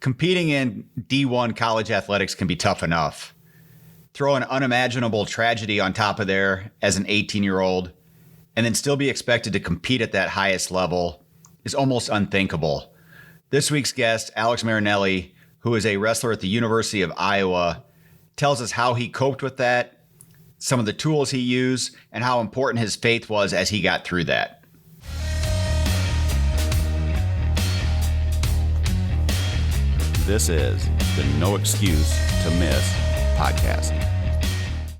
Competing in D1 college athletics can be tough enough. Throw an unimaginable tragedy on top of there as an 18-year-old and then still be expected to compete at that highest level is almost unthinkable. This week's guest, Alex Marinelli, who is a wrestler at the University of Iowa, tells us how he coped with that, some of the tools he used, and how important his faith was as he got through that. This is the No Excuse to Miss podcast.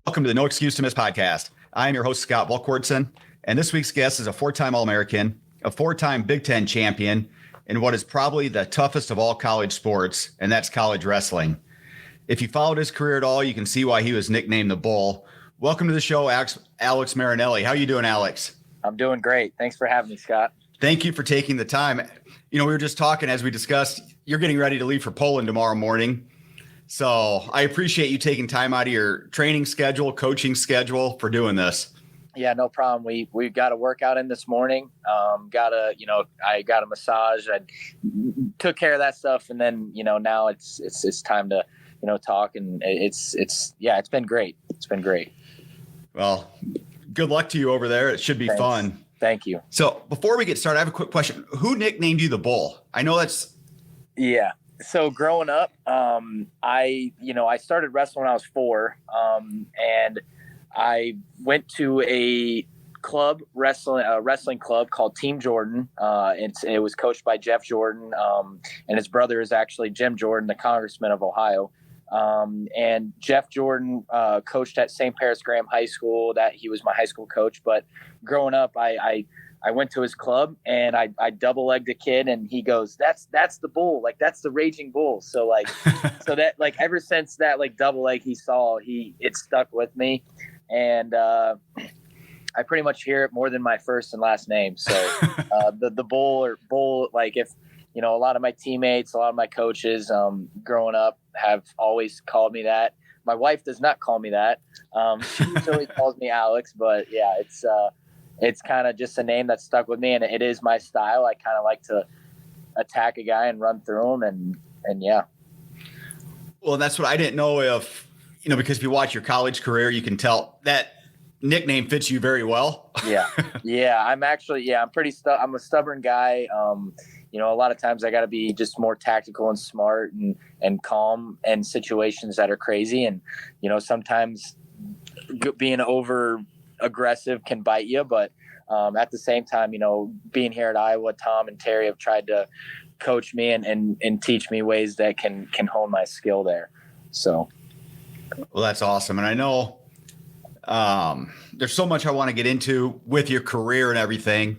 Welcome to the No Excuse to Miss podcast. I am your host, Scott Volquartsen, and this week's guest is a four-time All-American, a four-time Big Ten champion in what is probably the toughest of all college sports, and that's college wrestling. If you followed his career at all, you can see why he was nicknamed the Bull. Welcome to the show, Alex Marinelli. How are you doing, Alex? I'm doing great. Thanks for having me, Scott. Thank you for taking the time. You know, we were just talking as we discussed, you're getting ready to leave for Poland tomorrow morning. So I appreciate you taking time out of your training schedule, coaching schedule for doing this. Yeah, no problem. We got a workout in this morning. I got a massage. I took care of that stuff. And then, now it's time to, talk. And it's been great. It's been great. Well, good luck to you over there. It should be fun. Thank you. So before we get started, I have a quick question. Who nicknamed you the Bull? I know that's. Yeah. So growing up, I started wrestling when I was 4, and I went to a wrestling club called Team Jordan. It was coached by Jeff Jordan, and his brother is actually Jim Jordan, the congressman of Ohio. And Jeff Jordan coached at St. Paris Graham High School. That he was my high school coach. But growing up, I went to his club and I double-legged a kid, and he goes, that's the bull. Like, that's the raging bull. So so that ever since that double leg he saw, it stuck with me. And I pretty much hear it more than my first and last name. So the bull, if, a lot of my teammates, a lot of my coaches growing up have always called me that. My wife does not call me that. She usually calls me Alex, but yeah, it's kind of just a name that stuck with me, and it is my style. I kind of like to attack a guy and run through him, and yeah. Well, that's what I didn't know if, because if you watch your college career, you can tell that nickname fits you very well. Yeah. I'm a stubborn guy. A lot of times I got to be just more tactical and smart and calm in situations that are crazy. And, sometimes being over aggressive can bite you, but at the same time, being here at Iowa, Tom and Terry have tried to coach me and teach me ways that can hone my skill there. So. Well, that's awesome. And I know there's so much I want to get into with your career and everything.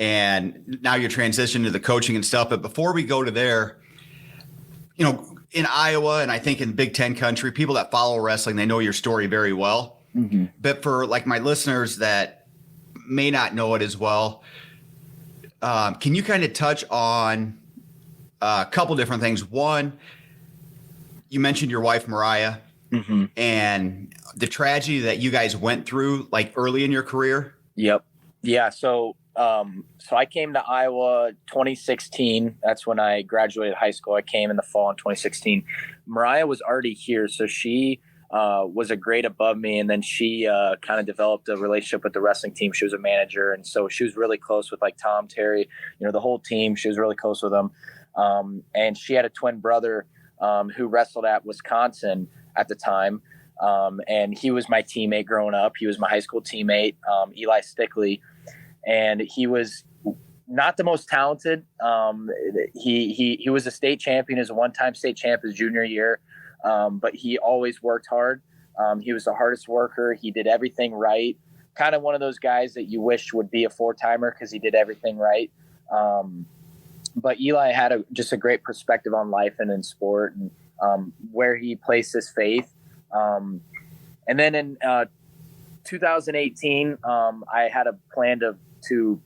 And now you're transitioning to the coaching and stuff. But before we go to there, in Iowa and I think in Big Ten country, people that follow wrestling, they know your story very well. Mm-hmm. But for my listeners that may not know it as well, can you kind of touch on a couple different things? One, you mentioned your wife, Mariah, mm-hmm. and the tragedy that you guys went through early in your career. Yep. Yeah. So I came to Iowa 2016. That's when I graduated high school. I came in the fall in 2016. Mariah was already here. So she was a grade above me. And then she kind of developed a relationship with the wrestling team. She was a manager. And so she was really close with Tom, Terry, the whole team. She was really close with them. And she had a twin brother who wrestled at Wisconsin at the time. And he was my teammate growing up. He was my high school teammate, Eli Stickley. And he was not the most talented. He was a state champion, as a one-time state champ his junior year. But he always worked hard. He was the hardest worker. He did everything right. Kind of one of those guys that you wish would be a four-timer because he did everything right. But Eli had just a great perspective on life and in sport, and where he placed his faith. And then in 2018, I had a plan to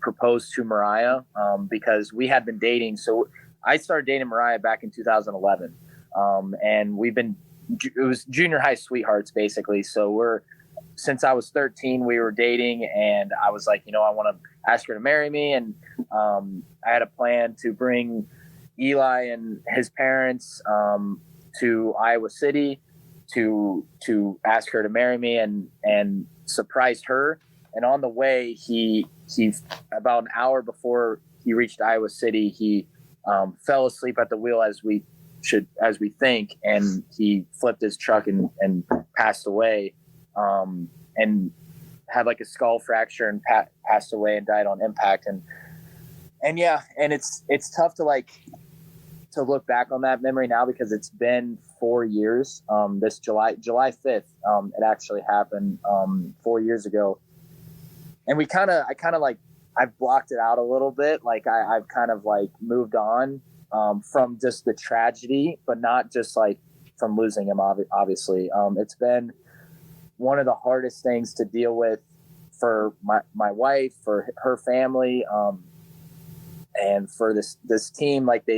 propose to Mariah because we had been dating. So I started dating Mariah back in 2011. And it was junior high sweethearts basically. So since I was 13, we were dating, and I was like, I want to ask her to marry me. And I had a plan to bring Eli and his parents to Iowa City to ask her to marry me and surprised her. And on the way, he about an hour before he reached Iowa City, he fell asleep at the wheel as we think, and he flipped his truck and passed away, and had like a skull fracture and passed away and died on impact. And yeah, and it's tough to look back on that memory now, because it's been 4 years. This July 5th, it actually happened 4 years ago. And I've blocked it out a little bit. Like I've kind of like moved on from just the tragedy, but not just like from losing him. Obviously, it's been one of the hardest things to deal with for my wife, for her family, and for this team. Like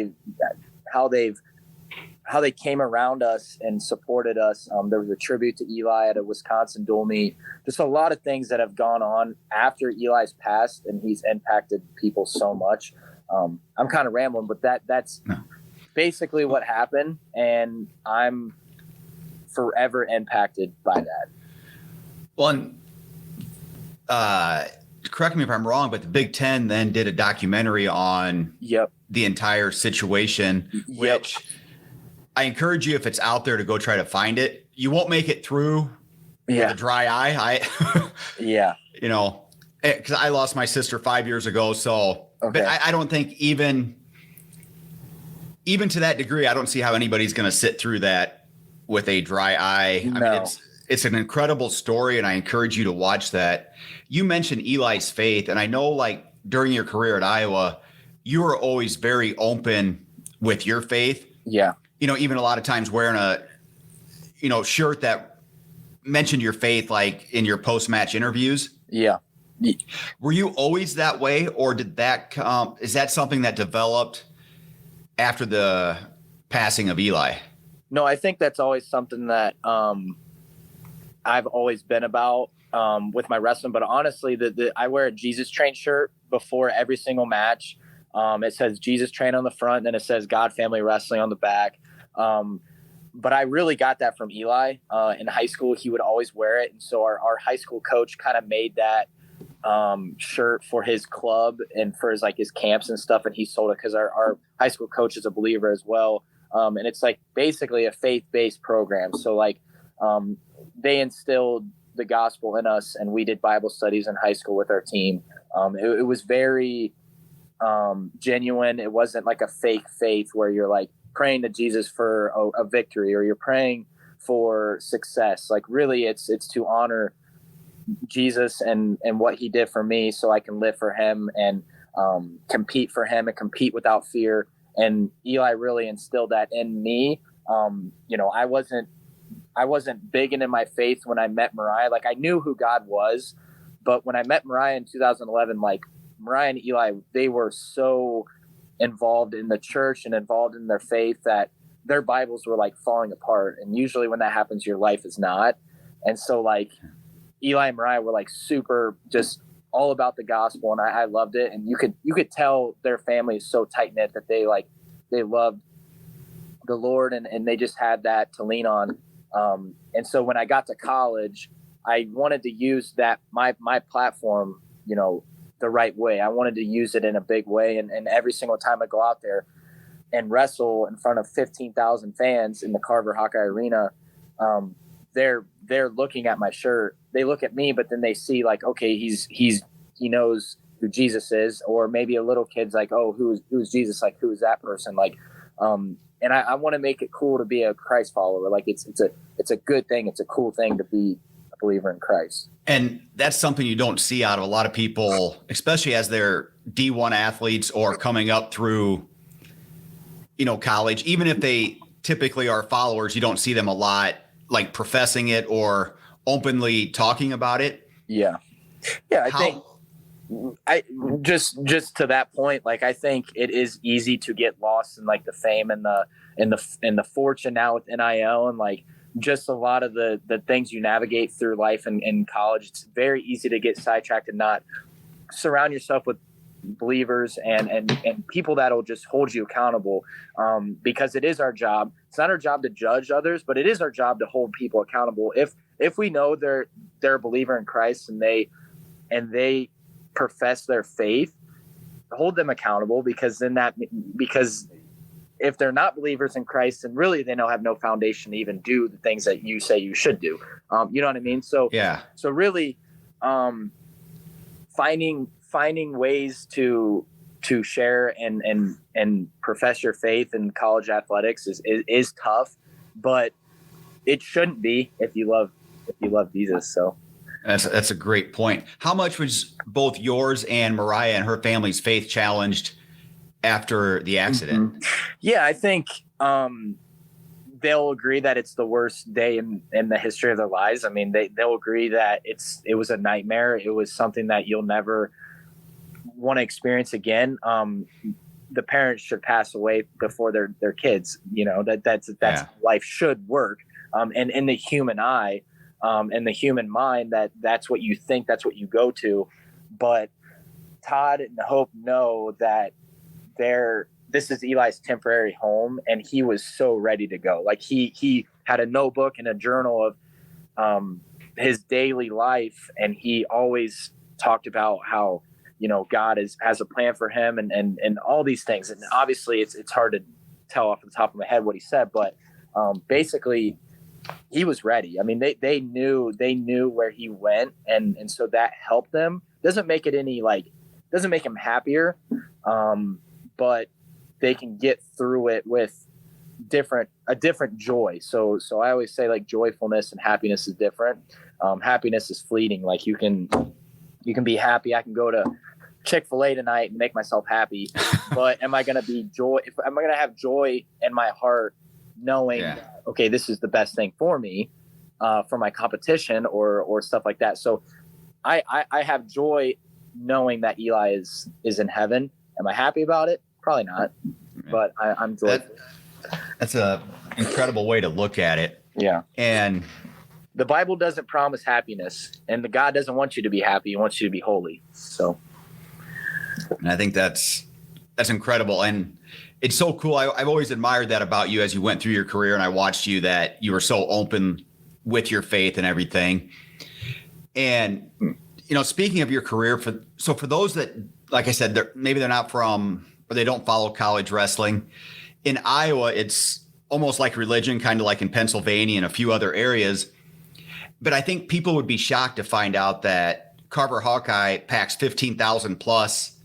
how they came around us and supported us. There was a tribute to Eli at a Wisconsin dual meet. Just a lot of things that have gone on after Eli's passed, and he's impacted people so much. I'm kind of rambling, but that's basically what happened, and I'm forever impacted by that. Well, and, correct me if I'm wrong, but the Big Ten then did a documentary on the entire situation, which I encourage you, if it's out there, to go try to find it. You won't make it through with a dry eye. You know, because I lost my sister 5 years ago. So, but I don't think even to that degree, I don't see how anybody's going to sit through that with a dry eye. No. I mean, it's an incredible story, and I encourage you to watch that. You mentioned Eli's faith, and I know like during your career at Iowa, you were always very open with your faith. Yeah. You know, even a lot of times wearing a, shirt that mentioned your faith, like in your post-match interviews. Yeah. Were you always that way, or did that come? Is that something that developed after the passing of Eli? No, I think that's always something that I've always been about with my wrestling. But honestly, I wear a Jesus Train shirt before every single match. It says Jesus Train on the front, and then it says God Family Wrestling on the back. But I really got that from Eli. In high school, he would always wear it. And so our high school coach kind of made that shirt for his club and for his camps and stuff. And he sold it because our high school coach is a believer as well. And it's like basically a faith-based program. So they instilled the gospel in us, and we did Bible studies in high school with our team. It was very genuine. It wasn't like a fake faith where you're like praying to Jesus for a victory, or you're praying for success. Like really it's to honor Jesus and what he did for me, so I can live for him and compete for him and compete without fear. And Eli really instilled that in me. I wasn't big into my faith when I met Mariah. Like I knew who God was, but when I met Mariah in 2011, like Mariah and Eli, they were so involved in the church and involved in their faith that their Bibles were like falling apart. And usually when that happens, your life is not. And so like Eli and Mariah were like super just all about the gospel, and I loved it. And you could tell their family is so tight knit that they loved the Lord, and they just had that to lean on. And so when I got to college, I wanted to use that my platform, the right way. I wanted to use it in a big way. And every single time I go out there and wrestle in front of 15,000 fans in the Carver Hawkeye Arena, they're looking at my shirt. They look at me, but then they see like, okay, he knows who Jesus is. Or maybe a little kid's like, oh, who's Jesus? Like, who is that person? Like, and I want to make it cool to be a Christ follower. Like it's a good thing. It's a cool thing to be a believer in Christ. And that's something you don't see out of a lot of people, especially as they're D1 athletes or coming up through, college. Even if they typically are followers, you don't see them a lot like professing it or openly talking about it. Yeah. Yeah. I think just to that point, like, I think it is easy to get lost in like the fame and the fortune now with NIL, and like just a lot of the things you navigate through life and in college. It's very easy to get sidetracked and not surround yourself with believers and people that'll just hold you accountable, because it is our job. It's not our job to judge others, but it is our job to hold people accountable. If we know they're a believer in Christ and they profess their faith, hold them accountable, because if they're not believers in Christ, then really they have no foundation to even do the things that you say you should do. You know what I mean? So Yeah. So really, finding ways to share and profess your faith in college athletics is tough, but it shouldn't be if you love Jesus. So That's a great point. How much was both yours and Mariah and her family's faith challenged after the accident? Mm-hmm. Yeah, I think they'll agree that it's the worst day in the history of their lives. I mean, they'll agree that it was a nightmare. It was something that you'll never want to experience again. The parents should pass away before their kids. That's Yeah. Life should work. And in the human eye, and the human mind, that's what you think, that's what you go to. But Todd and Hope know that this is Eli's temporary home, and he was so ready to go. Like he had a notebook and a journal of his daily life, and he always talked about how God has a plan for him and all these things. And obviously it's hard to tell off the top of my head what he said, but basically he was ready. I mean, they knew where he went, and so that helped them. Doesn't make him happier, but they can get through it with a different joy. So I always say, like, joyfulness and happiness is different. Happiness is fleeting. Like you can be happy. I can go to Chick-fil-A tonight and make myself happy, but am I going to have joy in my heart knowing, okay, this is the best thing for me, for my competition or stuff like that. So I have joy knowing that Eli is in heaven. Am I happy about it? Probably not, but I'm joyful. That's a incredible way to look at it. Yeah. And the Bible doesn't promise happiness, and the God doesn't want you to be happy. He wants you to be holy. So, and I think that's incredible. And it's so cool. I've always admired that about you as you went through your career, and I watched you, that you were so open with your faith and everything. And, speaking of your career, for those that, like I said, maybe they're not from, or they don't follow college wrestling, in Iowa, it's almost like religion, kind of like in Pennsylvania and a few other areas. But I think people would be shocked to find out that Carver Hawkeye packs 15,000 plus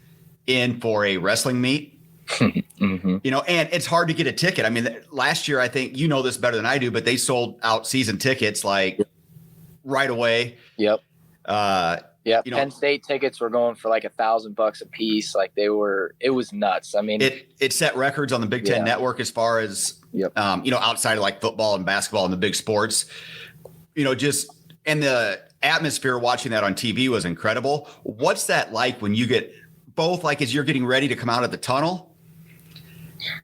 in for a wrestling meet. Mm-hmm. And it's hard to get a ticket. I mean, last year, I think this better than I do, but they sold out season tickets like right away. Yep. Penn State tickets were going for like $1,000 a piece. Like it was nuts. I mean, it set records on the Big Ten Network as far as, outside of like football and basketball and the big sports, and the atmosphere watching that on TV was incredible. What's that like when you get both, like, as you're getting ready to come out of the tunnel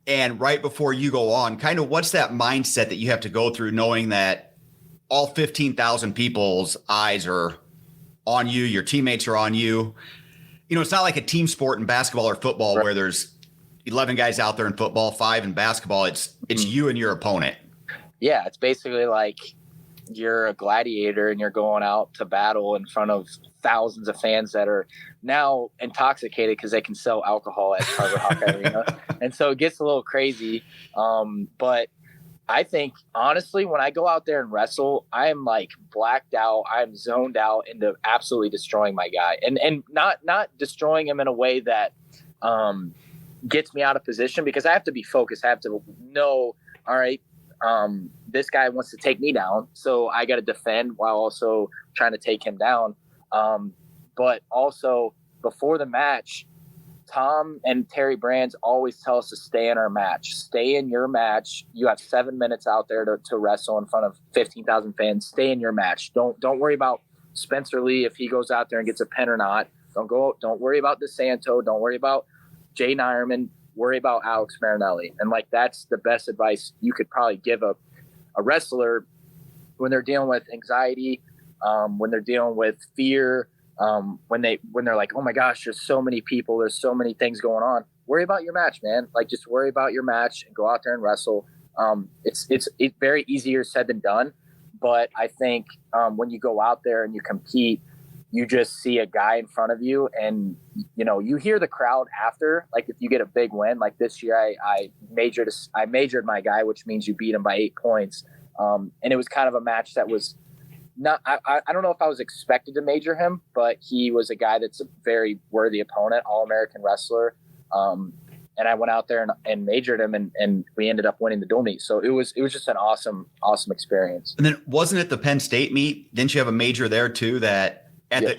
and right before you go on, kind of what's that mindset that you have to go through, knowing that all 15,000 people's eyes are on you, your teammates are on you? It's not like a team sport in basketball or football, right, where there's 11 guys out there in football, 5 in basketball. It's you and your opponent. Yeah, it's basically like you're a gladiator and you're going out to battle in front of thousands of fans that are now intoxicated because they can sell alcohol at Carver Hawkeye Arena. And so it gets a little crazy. But I think, honestly, when I go out there and wrestle, I am like blacked out. I'm zoned out into absolutely destroying my guy, and not destroying him in a way that gets me out of position, because I have to be focused. I have to know, all right, this guy wants to take me down, so I got to defend while also trying to take him down. But also before the match, Tom and Terry Brands always tell us to stay in our match. Stay in your match. You have 7 minutes out there to wrestle in front of 15,000 fans. Stay in your match. Don't worry about Spencer Lee if he goes out there and gets a pin or not. Don't worry about DeSanto. Don't worry about Jay Nyerman. Worry about Alex Marinelli. And like, that's the best advice you could probably give a wrestler when they're dealing with anxiety, when they're dealing with fear, when they're like, oh my gosh, there's so many people, there's so many things going on. Worry about your match, man. Like, just worry about your match and go out there and wrestle. It's very easier said than done, but I think when you go out there and you compete, you just see a guy in front of you, and you hear the crowd after. Like, if you get a big win, like this year, I majored my guy, which means you beat him by 8 points, and it was kind of a match that was not. I don't know if I was expected to major him, but he was a guy that's a very worthy opponent, All-American wrestler. And I went out there and majored him, and we ended up winning the dual meet. So it was just an awesome experience. And then wasn't it the Penn State meet? Didn't you have a major there too that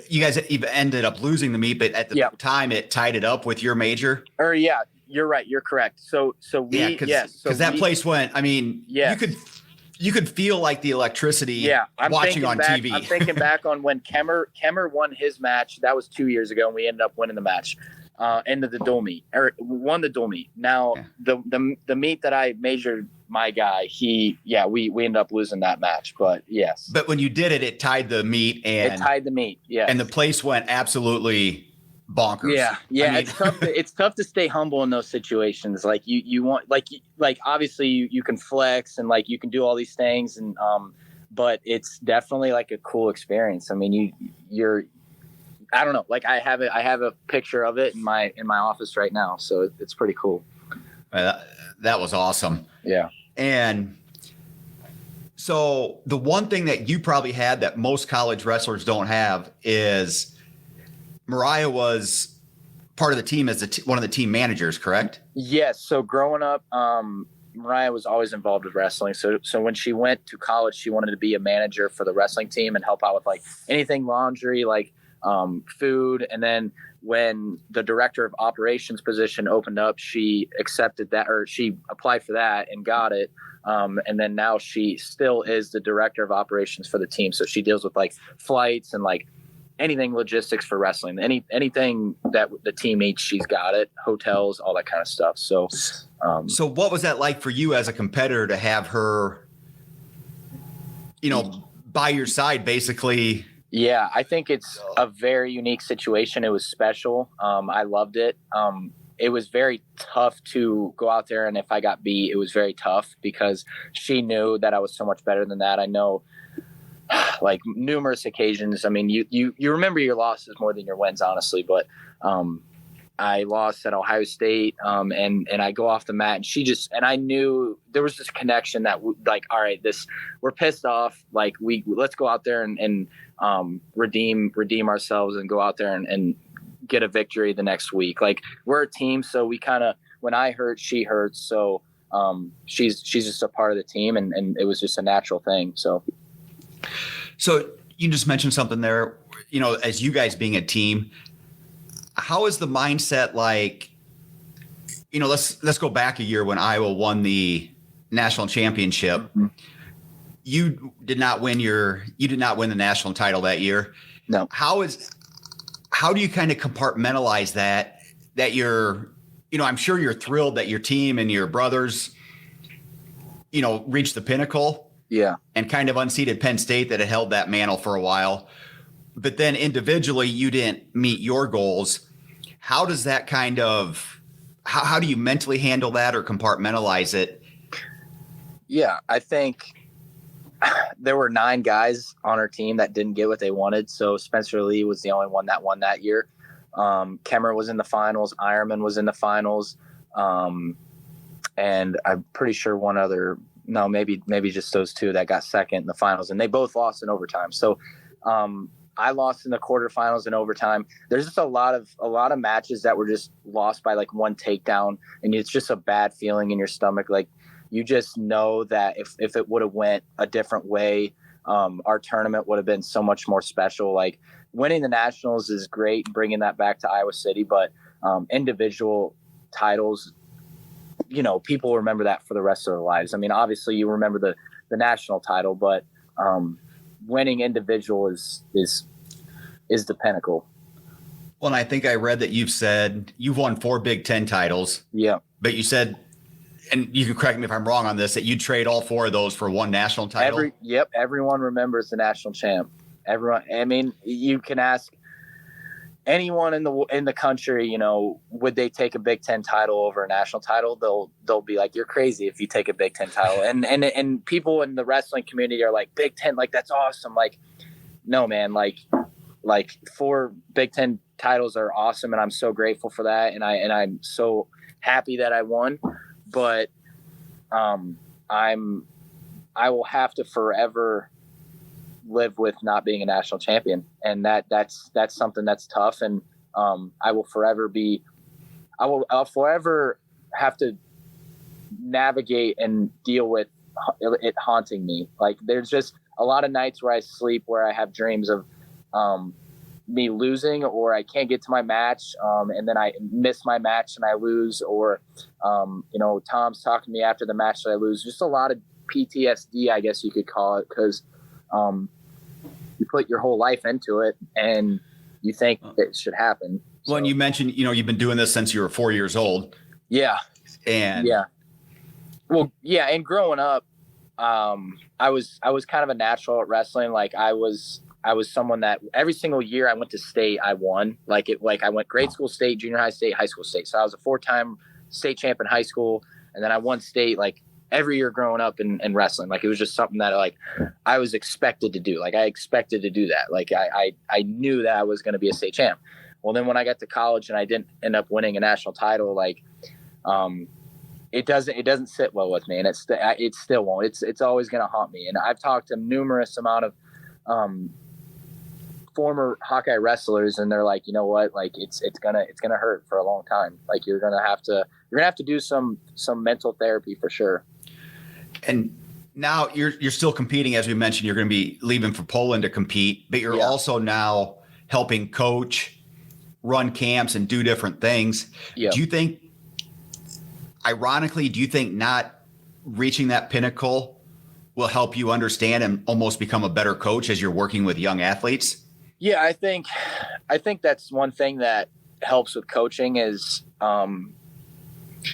you guys even ended up losing the meet, but at the time it tied it up with your major? Or yeah, you're right. You're correct. So we, because that place went, I mean, you could feel like the electricity watching on TV. I'm thinking back on when Kemmer won his match. That was 2 years ago, and we ended up winning the match. End of the dual meet, or won the dual meet. Now the meet that I measured my guy, we ended up losing that match, but yes. But when you did it, it tied the meet, yeah. And the place went absolutely bonkers. Yeah. I mean, it's tough to stay humble in those situations. Like you want, like obviously you can flex and like you can do all these things, and but it's definitely like a cool experience. I mean, you're I don't know. Like I have a picture of it in my office right now. So it's pretty cool. That was awesome. Yeah. And so the one thing that you probably had that most college wrestlers don't have is Mariah was part of the team as one of the team managers, correct? Yes. So growing up, Mariah was always involved with wrestling. So when she went to college, she wanted to be a manager for the wrestling team and help out with like anything laundry, like food. And then when the director of operations position opened up, she accepted that, or she applied for that and got it. And then now she still is the director of operations for the team. So she deals with like flights and like anything logistics for wrestling, anything that the team needs, she's got it, hotels, all that kind of stuff. So, so what was that like for you as a competitor to have her, by your side, basically? Yeah, I think it's a very unique situation. It was special. I loved it. It was very tough to go out there, and if I got beat, it was very tough because she knew that I was so much better than that. I know, like numerous occasions. I mean, you remember your losses more than your wins, honestly. But I lost at Ohio State, and I go off the mat, and I knew there was this connection that like, all right, we're pissed off. Like let's go out there and redeem ourselves and go out there and get a victory the next week. Like we're a team, so we kind of, when I hurt, she hurts. So she's just a part of the team, and it was just a natural thing. So you just mentioned something there, as you guys being a team, how is the mindset like, let's go back a year when Iowa won the national championship. Mm-hmm. You did not win the national title that year. No. How do you kind of compartmentalize that you're, I'm sure you're thrilled that your team and your brothers, reached the pinnacle. Yeah. And kind of unseated Penn State that had held that mantle for a while. But then individually you didn't meet your goals. How does that kind of, how do you mentally handle that or compartmentalize it? Yeah, I think there were 9 guys on our team that didn't get what they wanted. So Spencer Lee was the only one that won that year. Kemmer was in the finals. Ironman was in the finals. And I'm pretty sure one other, no, maybe just those 2 that got second in the finals, and they both lost in overtime. So I lost in the quarterfinals in overtime. There's just a lot of matches that were just lost by like one takedown, and it's just a bad feeling in your stomach. Like you just know that if it would have went a different way, our tournament would have been so much more special. Like winning the nationals is great, bringing that back to Iowa City, but individual titles, people remember that for the rest of their lives. I mean, obviously you remember the national title, but winning individual is the pinnacle. Well, and I think I read that you've said you've won 4 Big Ten titles. Yeah. But you said, and you can correct me if I'm wrong on this, that you'd trade all 4 of those for one national title. Everyone remembers the national champ. Everyone. I mean, you can ask anyone in the country, you know, would they take a Big Ten title over a national title? They'll be like, you're crazy if you take a Big Ten title. And people in the wrestling community are like, Big Ten, like that's awesome. Like, no, man, like 4 Big Ten titles are awesome, and I'm so grateful for that, and I'm so happy that I won. But I will have to forever live with not being a national champion, and that's something that's tough. And I'll forever have to navigate and deal with it haunting me. Like, there's just a lot of nights where I sleep where I have dreams of me losing, or I can't get to my match, and then I miss my match and I lose, or you know, Tom's talking to me after the match that I lose. Just a lot of PTSD, I guess you could call it, because you put your whole life into it and you think it should happen. Well, and you mentioned, you know, you've been doing this since you were 4 years old. Yeah. And yeah. Well, yeah. And growing up, I was kind of a natural at wrestling. Like, I was someone that every single year I went to state, I won. Like I went grade school state, junior high state, high school state. So I was a 4-time state champ in high school. And then I won state like every year growing up in wrestling. Like, it was just something that like I was expected to do. Like, I expected to do that. Like I knew that I was going to be a state champ. Well, then when I got to college and I didn't end up winning a national title, like, it doesn't sit well with me, and it still won't. It's always going to haunt me. And I've talked to numerous amount of, former Hawkeye wrestlers, and they're like, you know what, like it's gonna hurt for a long time. Like, you're gonna have to do some mental therapy for sure. And now you're still competing, as we mentioned. You're going to be leaving for Poland to compete, but you're also now helping coach, run camps, and do different things. Yeah. Do you think not reaching that pinnacle will help you understand and almost become a better coach as you're working with young athletes? Yeah, I think that's one thing that helps with coaching is,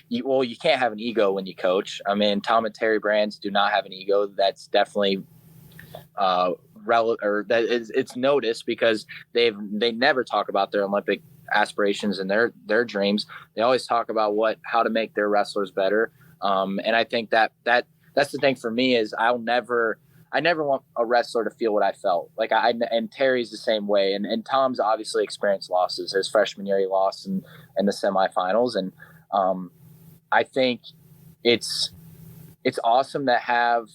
you can't have an ego when you coach. I mean, Tom and Terry Brands do not have an ego. That's definitely it's noticed, because they never talk about their Olympic aspirations and their dreams. They always talk about how to make their wrestlers better. And I think that's the thing for me is I never want a wrestler to feel what I felt. Like, and Terry's the same way. And Tom's obviously experienced losses. His freshman year, he lost in the semifinals. And I think it's awesome to have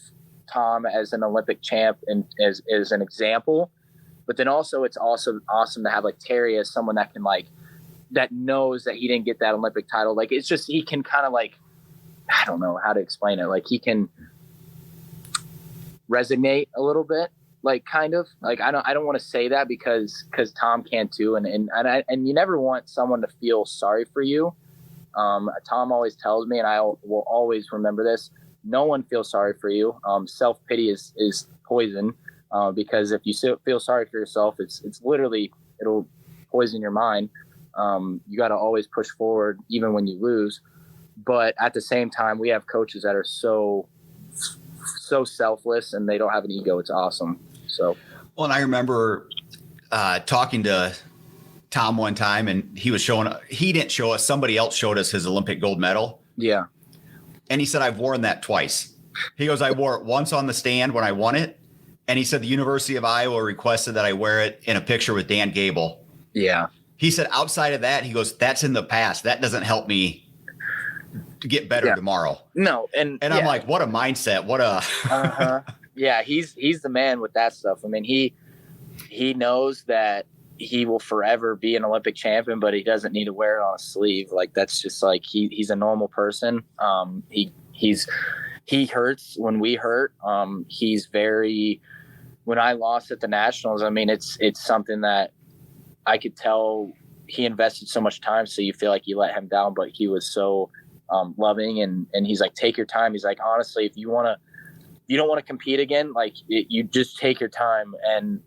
Tom as an Olympic champ and as an example. But then also it's also awesome to have like Terry as someone that can that knows that he didn't get that Olympic title. Like, it's just, he can kind of I don't know how to explain it. Like, he can resonate a little bit, kind of I don't want to say that because Tom can too. And you never want someone to feel sorry for you. Tom always tells me, and I will always remember this, no one feels sorry for you. Self-pity is poison, because if you feel sorry for yourself, it's literally, it'll poison your mind. You got to always push forward even when you lose. But at the same time, we have coaches that are so selfless and they don't have an ego. It's awesome. So, well, and I remember talking to Tom one time, and he didn't show us, somebody else showed us his Olympic gold medal. Yeah. And he said, I've worn that twice. He goes, I wore it once on the stand when I won it. And he said, the University of Iowa requested that I wear it in a picture with Dan Gable. Yeah. He said, outside of that, he goes, that's in the past. That doesn't help me to get better tomorrow. No. And I'm like, what a mindset. What a, yeah, he's the man with that stuff. I mean, he knows that he will forever be an Olympic champion, but he doesn't need to wear it on a sleeve. Like, that's just like, he's a normal person. He hurts when we hurt. When I lost at the Nationals, I mean, it's something that I could tell he invested so much time. So you feel like you let him down, but he was so loving, and he's like, take your time. He's like, honestly, if you don't want to compete again, you just take your time. And,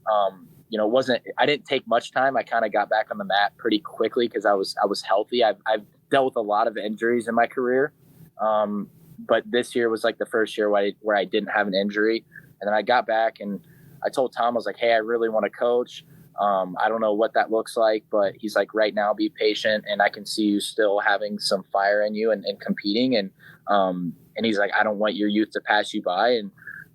I didn't take much time. I kind of got back on the mat pretty quickly because I was healthy. I've dealt with a lot of injuries in my career. But this year was like the first year where I didn't have an injury. And then I got back and I told Tom, I was like, hey, I really want to coach. I don't know what that looks like, but he's like, right now, be patient. And I can see you still having some fire in you and competing. And he's like, I don't want your youth to pass you by.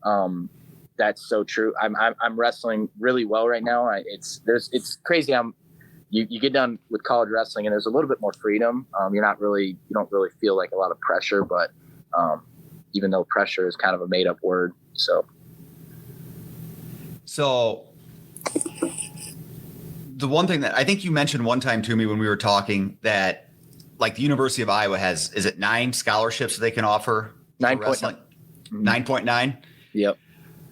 And that's so true. I'm wrestling really well right now. It's crazy. You get done with college wrestling and there's a little bit more freedom. You don't really feel like a lot of pressure, but even though pressure is kind of a made up word. So the one thing that I think you mentioned one time to me when we were talking, that like the University of Iowa has, is it 9 scholarships that they can offer? 9.9. 9.9. Yep.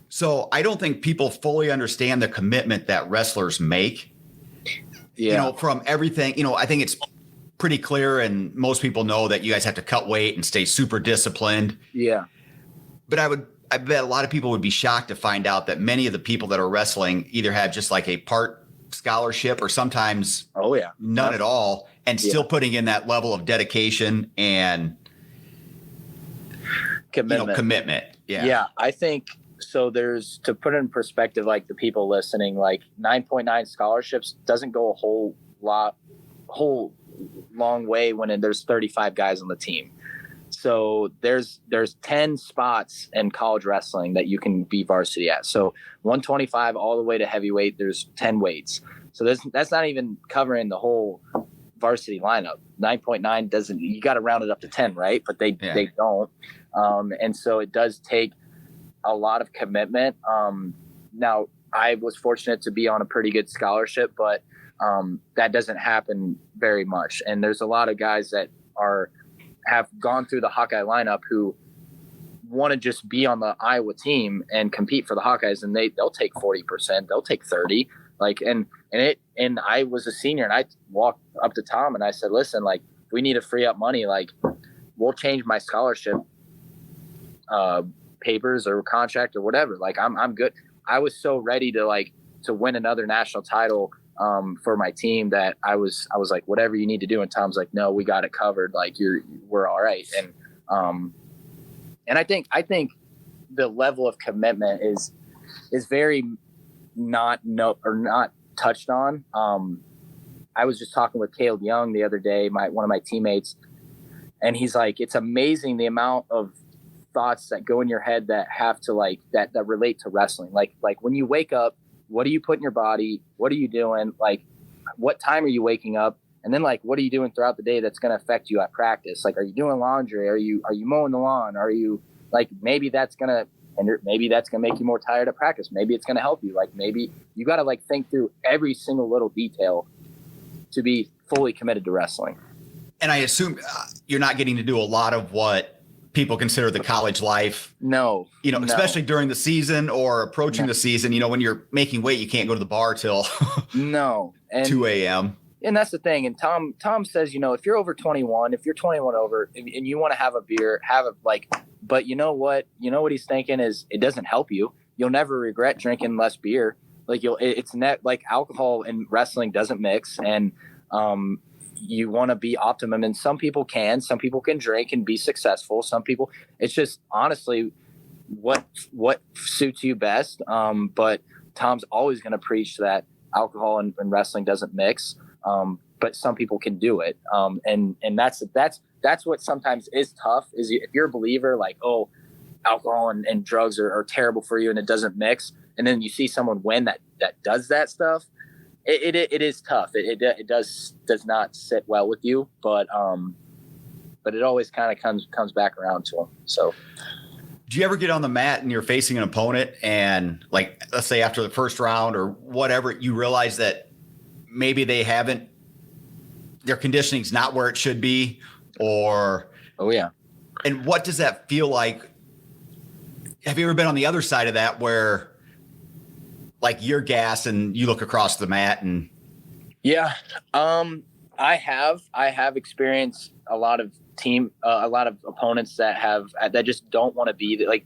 So I don't think people fully understand the commitment that wrestlers make. Yeah. From everything, I think it's pretty clear, and most people know that you guys have to cut weight and stay super disciplined. Yeah. But I bet a lot of people would be shocked to find out that many of the people that are wrestling either have just like a part scholarship or sometimes none at all, and still putting in that level of dedication and commitment. Yeah. I think so. There's, to put it in perspective, like the people listening, like 9.9 scholarships doesn't go a whole long way when there's 35 guys on the team. So there's 10 spots in college wrestling that you can be varsity at. So 125 all the way to heavyweight, there's 10 weights. So that's not even covering the whole varsity lineup. 9.9 doesn't, you got to round it up to 10, right? But they don't. And so it does take a lot of commitment. Now I was fortunate to be on a pretty good scholarship, but that doesn't happen very much. And there's a lot of guys that have gone through the Hawkeye lineup who want to just be on the Iowa team and compete for the Hawkeyes, and they'll take 40%, they'll take 30. And I was a senior, and I walked up to Tom and I said, listen, like, we need to free up money. Like, we'll change my scholarship papers or contract or whatever. Like, I'm good. I was so ready to win another national title for my team that I was like, whatever you need to do. And Tom's like, no, we got it covered. Like, we're all right. And I think the level of commitment is very not touched on. I was just talking with Caleb Young the other day, one of my teammates, and he's like, it's amazing the amount of thoughts that go in your head that have to that relate to wrestling. Like when you wake up, what do you put in your body? What are you doing? Like, what time are you waking up? And then what are you doing throughout the day that's going to affect you at practice? Like, are you doing laundry? Are you mowing the lawn? Are you maybe that's going to make you more tired at practice. Maybe it's going to help you. Like, maybe you got to think through every single little detail to be fully committed to wrestling. And I assume you're not getting to do a lot of what people consider the college life. No. Especially during the season or approaching the season. When you're making weight, you can't go to the bar till 2 a.m. And that's the thing. And Tom says, if you're over 21, if you're 21 over and you want to have a beer, but you know what he's thinking is it doesn't help you. You'll never regret drinking less beer. Alcohol and wrestling doesn't mix. And, you want to be optimum, and some people can drink and be successful. Some people, it's just honestly what suits you best. But Tom's always going to preach that alcohol and wrestling doesn't mix. But some people can do it. And that's what sometimes is tough is if you're a believer, alcohol and drugs are terrible for you and it doesn't mix. And then you see someone win that does that stuff. It is tough. It does not sit well with you, but it always kind of comes back around to them. So, do you ever get on the mat and you're facing an opponent and let's say after the first round or whatever, you realize that maybe their conditioning's not where it should be, or and what does that feel like? Have you ever been on the other side of that where you're gassed and you look across the mat and I have experienced a lot of opponents that just don't want to be that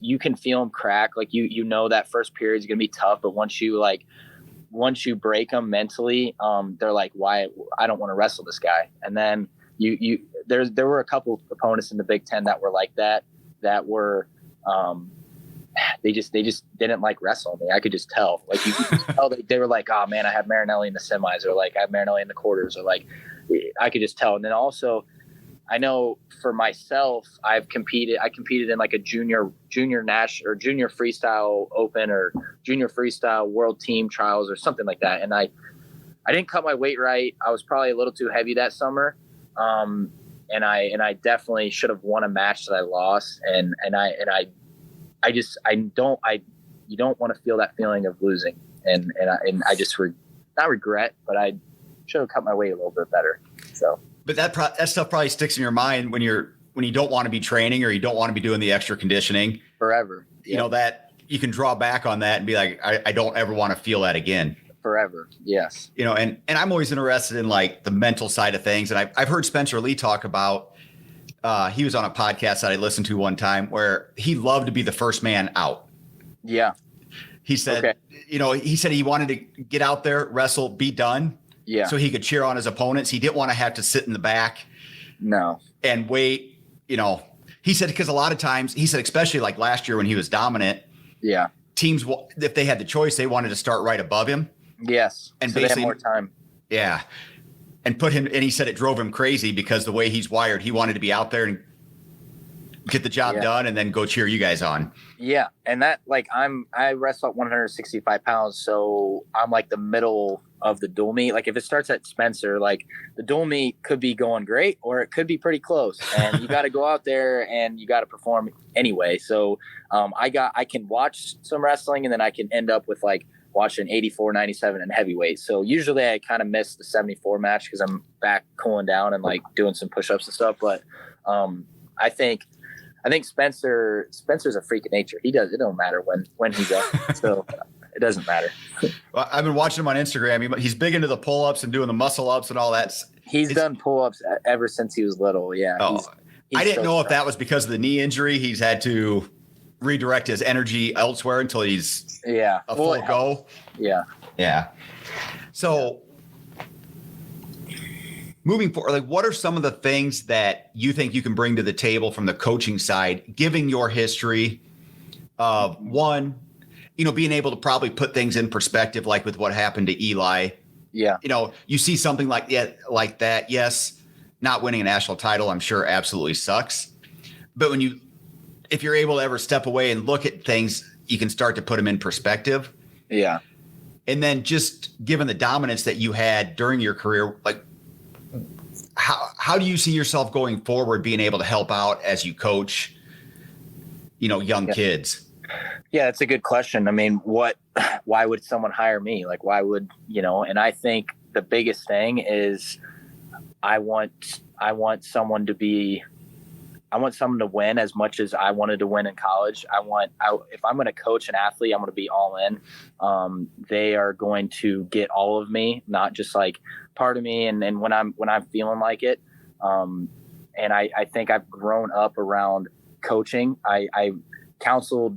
you can feel them crack. That first period is going to be tough, but once you break them mentally, they're like, why? I don't want to wrestle this guy. And then there were a couple of opponents in the Big Ten that were like that were, they just didn't like wrestling me. I could just tell. Like you could just tell they were like, oh man, I have Marinelli in the semis, or like I have Marinelli in the quarters, or like I could just tell. And then also, I know for myself, I competed in like a junior national or junior freestyle open or junior freestyle world team trials or something like that. And I didn't cut my weight right. I was probably a little too heavy that summer. And I definitely should have won a match that I lost. And you don't want to feel that feeling of losing. And I just not regret, but I should have cut my weight a little bit better. So. But that stuff probably sticks in your mind when you don't want to be training or you don't want to be doing the extra conditioning forever. Yep. You know, that you can draw back on that and be like, I don't ever want to feel that again. Forever. Yes. You know, and I'm always interested in like the mental side of things. And I've heard Spencer Lee talk about, he was on a podcast that I listened to one time where he loved to be the first man out. Yeah. He said, he said he wanted to get out there, wrestle, be done. Yeah. So he could cheer on his opponents. He didn't want to have to sit in the back. No. And wait, he said, because a lot of times, he said, especially like last year when he was dominant. Yeah. Teams, if they had the choice, they wanted to start right above him. Yes. And so basically they had more time. Yeah. And put him, and he said it drove him crazy because the way he's wired, he wanted to be out there and get the job done and then go cheer you guys on. Yeah. And that, like, I wrestle at 165 pounds. So I'm like the middle of the dual meet. Like if it starts at Spencer, like the dual meet could be going great or it could be pretty close, and you got to go out there and you got to perform anyway. So I can watch some wrestling and then I can end up with like watching 84, 97 and heavyweight. So usually I kind of miss the 74 match because I'm back cooling down and like doing some push-ups and stuff. But I think Spencer's a freak of nature. It don't matter when he's up. So it doesn't matter. Well, I've been watching him on Instagram. He's big into the pull-ups and doing the muscle ups and all that. He's done pull-ups ever since he was little. Yeah. Oh, I didn't know if that was because of the knee injury. He's had to redirect his energy elsewhere until he's a full go. Yeah. Yeah. So moving forward, like what are some of the things that you think you can bring to the table from the coaching side, given your history of one, being able to probably put things in perspective, like with what happened to Eli. Yeah. You see something like that. Yes. Not winning a national title, I'm sure absolutely sucks. But if you're able to ever step away and look at things, you can start to put them in perspective. Yeah. And then just given the dominance that you had during your career, like how do you see yourself going forward, being able to help out as you coach, young kids? Yeah, that's a good question. I mean, why would someone hire me? Like, why would, and I think the biggest thing is I want someone to win as much as I wanted to win in college. If I'm going to coach an athlete, I'm going to be all in. They are going to get all of me, not just like part of me. And when I'm feeling like it. And I think I've grown up around coaching. I counseled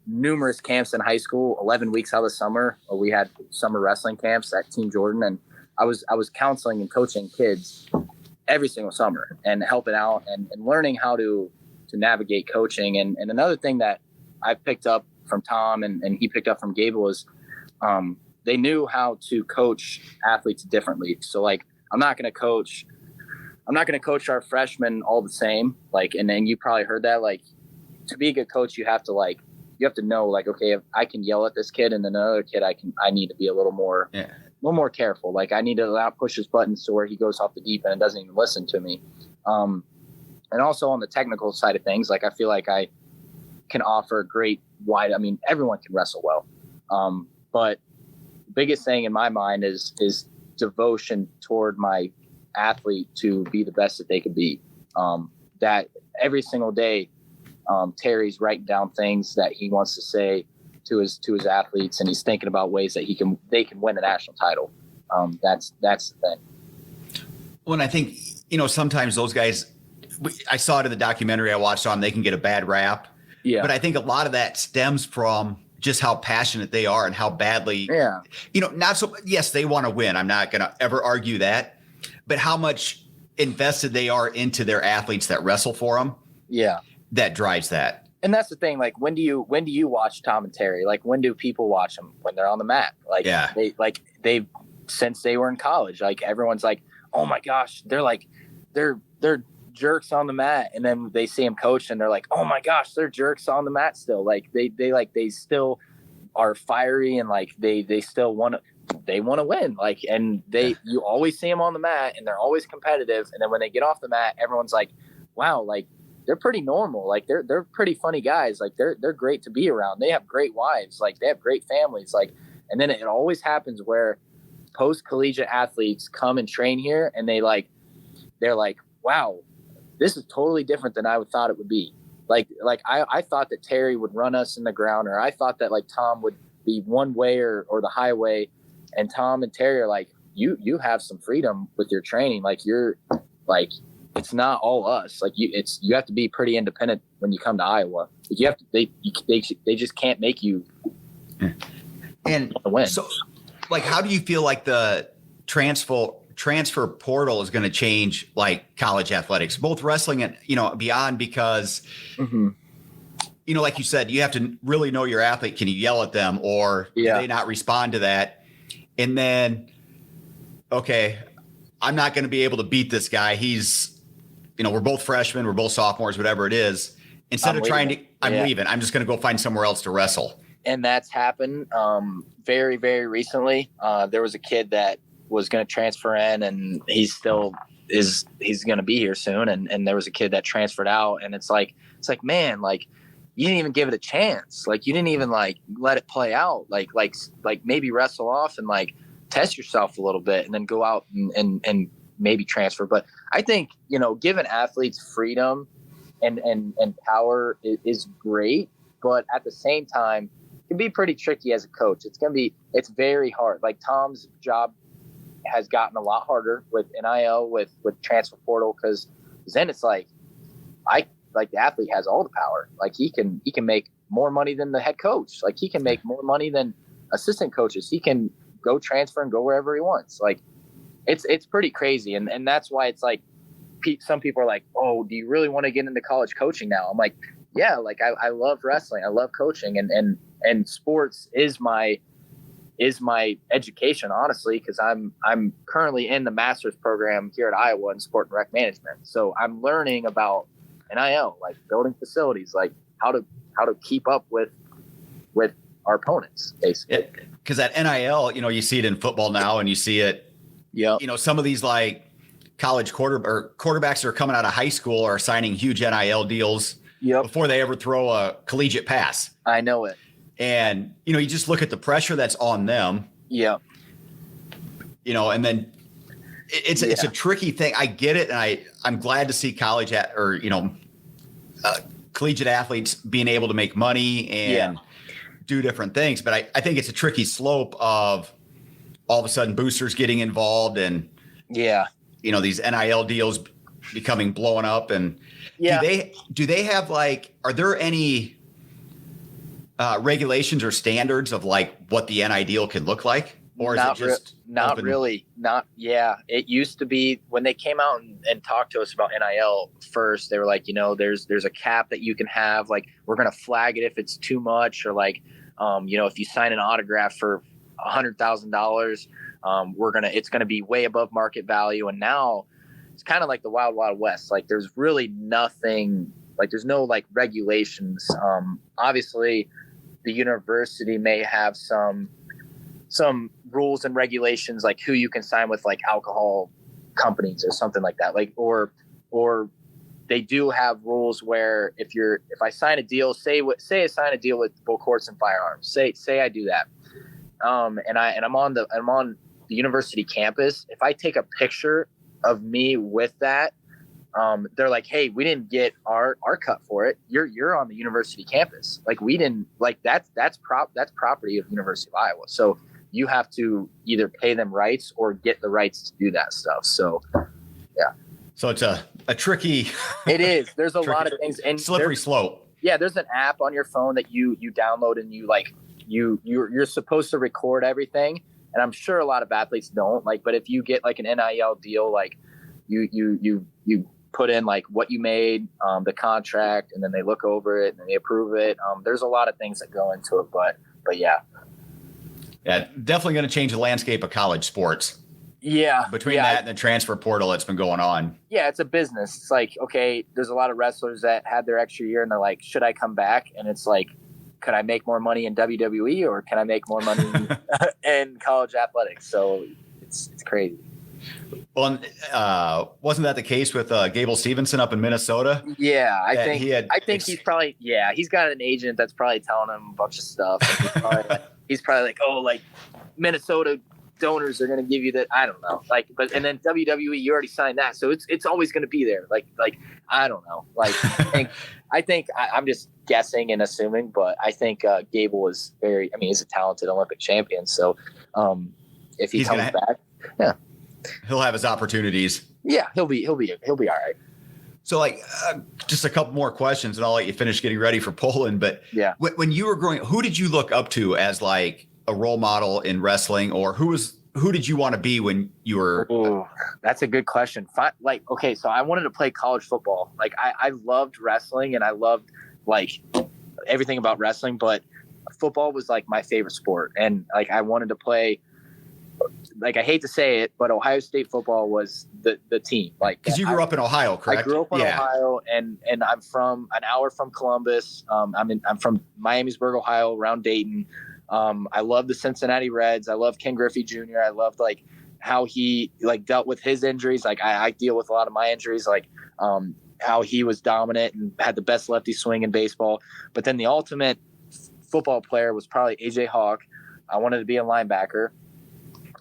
numerous camps in high school, 11 weeks out of the summer. We had summer wrestling camps at Team Jordan. And I was counseling and coaching kids every single summer and helping out and learning how to navigate coaching. And another thing that I picked up from Tom and he picked up from Gable is they knew how to coach athletes differently. So like, I'm not going to coach our freshmen all the same. Like, and then you probably heard that, like, to be a good coach, you have to know, like, okay, if I can yell at this kid and then another kid, I need to be a little more careful. Like I need to push his buttons to where he goes off the deep end and doesn't even listen to me. And also on the technical side of things, like I feel like I can offer everyone can wrestle well. But the biggest thing in my mind is devotion toward my athlete to be the best that they could be. That every single day, Terry's writing down things that he wants to say to his athletes, and he's thinking about ways that they can win a national title. That's the thing. Well, and I think, sometimes those guys, I saw it in the documentary I watched on, they can get a bad rap. Yeah. But I think a lot of that stems from just how passionate they are and how badly, yes, they want to win. I'm not going to ever argue that, but how much invested they are into their athletes that wrestle for them. Yeah. That drives that. And that's the thing. Like, when do you watch Tom and Terry? Like, when do people watch them? When they're on the mat. Like, Yeah. they've since they were in college. Like, everyone's like, oh my gosh, they're jerks on the mat. And then they see them coach, and they're like, oh my gosh, they're jerks on the mat still. Like, they still are fiery, and like they still want to win. Like, and you always see them on the mat, and they're always competitive. And then when they get off the mat, everyone's like, wow, like, they're pretty normal. Like, they're pretty funny guys. Like, they're great to be around. They have great wives. Like, they have great families. Like, and then it always happens where post-collegiate athletes come and train here, and they're like, wow, this is totally different than I would thought it would be. Like I thought that Terry would run us in the ground, or I thought that like Tom would be one way or the highway. And Tom and Terry are like, you have some freedom with your training. Like, you're like, it's not all us. Like, you have to be pretty independent when you come to Iowa. Like, you have to, they just can't make you win. So, like, how do you feel like the transfer portal is going to change like college athletics, both wrestling and, beyond? Because, like you said, you have to really know your athlete. Can you yell at them, or do they not respond to that? And then, okay, I'm not going to be able to beat this guy. He's, we're both freshmen, we're both sophomores, whatever it is. Instead of trying to, I'm leaving. I'm just going to go find somewhere else to wrestle. And that's happened very, very recently. There was a kid that was going to transfer in, and he's going to be here soon. And there was a kid that transferred out, and it's like, man, like, you didn't even give it a chance. Like, you didn't even like let it play out. Like maybe wrestle off and like test yourself a little bit, and then go out and maybe transfer. But I think, giving athletes freedom and power is great, but at the same time, it can be pretty tricky as a coach. It's very hard. Like, Tom's job has gotten a lot harder with NIL, with transfer portal, because then it's like, the athlete has all the power. Like, he can make more money than the head coach. Like, he can make more money than assistant coaches. He can go transfer and go wherever he wants. Like, it's pretty crazy. And that's why it's like, some people are like, oh, do you really want to get into college coaching now? I'm like, yeah, like, I love wrestling. I love coaching, and sports is my education, honestly, because I'm currently in the master's program here at Iowa in sport and rec management. So I'm learning about NIL, like building facilities, like how to keep up with our opponents, basically. Because that NIL, you see it in football now, and you see it. Yeah. Some of these like college quarterbacks that are coming out of high school are signing huge NIL deals before they ever throw a collegiate pass. I know it. And, you just look at the pressure that's on them. Yeah. And then it's a tricky thing. I get it. And I'm glad to see collegiate athletes being able to make money and do different things. But I think it's a tricky slope of all of a sudden boosters getting involved, and, these NIL deals blowing up. And do they have like, are there any regulations or standards of like what the NIL deal can look like? Or is it just not really? It used to be when they came out and talked to us about NIL first, they were like, there's a cap that you can have. Like, we're going to flag it if it's too much, or like, if you sign an autograph for $100,000, it's going to be way above market value. And now it's kind of like the wild, wild west. Like, there's really nothing, like, there's no like regulations. Obviously the university may have some rules and regulations, like who you can sign with, like alcohol companies or something like that. Like, or they do have rules where if I sign a deal, say I sign a deal with Volquartsen Firearms, say I do that. And I'm on the university campus. If I take a picture of me with that, they're like, hey, we didn't get our cut for it. You're on the university campus. Like, we didn't, like, that's property of University of Iowa. So you have to either pay them rights or get the rights to do that stuff. So, yeah. So it's a tricky. It is. There's a lot of things, and slippery slope. Yeah. There's an app on your phone that you download, and you're supposed to record everything. And I'm sure a lot of athletes don't, like, but if you get like an NIL deal, like you put in like what you made, the contract, and then they look over it and then they approve it. There's a lot of things that go into it, but yeah. Yeah, definitely going to change the landscape of college sports. Yeah. Between that and the transfer portal that's been going on. Yeah, it's a business. It's like, okay, there's a lot of wrestlers that had their extra year and they're like, should I come back? And it's like, could I make more money in WWE or can I make more money in college athletics? So it's crazy. Well, wasn't that the case with Gable Stevenson up in Minnesota? Yeah, I think he's probably, he's got an agent that's probably telling him a bunch of stuff. And he's probably like, oh, like Minnesota donors are going to give you that. I don't know. Like, and then WWE, you already signed that. So it's always going to be there. Like, I don't know. Like, I think I'm just guessing and assuming, but I think Gable is he's a talented Olympic champion. So if he comes back, he'll have his opportunities. Yeah, he'll be all right. So like just a couple more questions and I'll let you finish getting ready for Poland. But yeah, when you were growing, who did you look up to as like a role model in wrestling, or who did you want to be when you were? Ooh, that's a good question. Like, okay, so I wanted to play college football. Like I loved wrestling and I loved like everything about wrestling, but football was like my favorite sport. And like, I wanted to play, like, I hate to say it, but Ohio State football was the team. Like, because you grew up in Ohio, correct? I grew up in Ohio, and I'm from an hour from Columbus. I'm from Miamisburg, Ohio, around Dayton. I love the Cincinnati Reds. I love Ken Griffey Jr. I loved like how he like dealt with his injuries. Like I deal with a lot of my injuries. Like how he was dominant and had the best lefty swing in baseball. But then the ultimate football player was probably AJ Hawk. I wanted to be a linebacker.